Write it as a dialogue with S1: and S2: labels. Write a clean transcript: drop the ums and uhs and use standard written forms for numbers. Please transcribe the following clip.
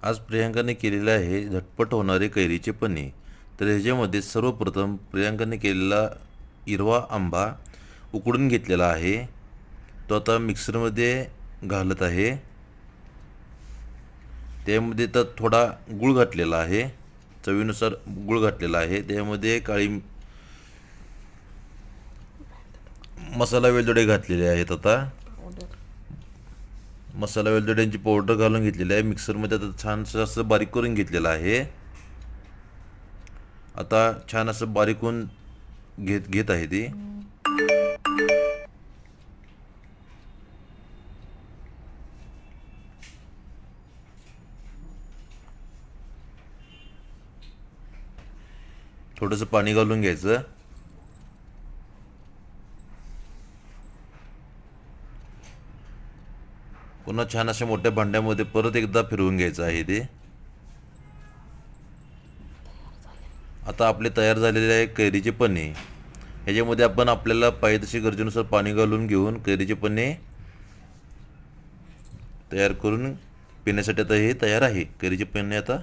S1: आज प्रियांकाने केलेले आहे झटपट होणारे कैरीचे पन्हे. तर ह्याच्यामध्ये सर्वप्रथम प्रियांकाने केलेला हिरवा आंबा उकडून घेतलेला आहे. तो आता मिक्सरमध्ये घालत आहे. त्यामध्ये तर थोडा गूळ घातलेला आहे, चवीनुसार गूळ घातलेला आहे. त्यामध्ये काळी मसाला वेलदोडे घातलेले आहेत. आता मसाला वेलदोड्यांची पावडर घालून घेतलेली आहे. मिक्सरमध्ये आता छानसं असं बारीक करून घेतलेलं आहे. आता छान असं बारीक होऊन घेत आहे ती. थोडंसं पाणी घालून घ्यायचं. पुन्हा छान अशा मोठ्या भांड्यामध्ये परत एकदा फिरवून घ्यायचं आहे ते. आता आपले तयार झालेले आहे कैरीचे पन्हे. ह्याच्यामध्ये आपण आपल्याला पाहिजे तशी गरजेनुसार पाणी घालून घेऊन कैरीचे पन्हे तयार करून पिण्यासाठी आता हे तयार आहे. कैरीचे पन्हे आता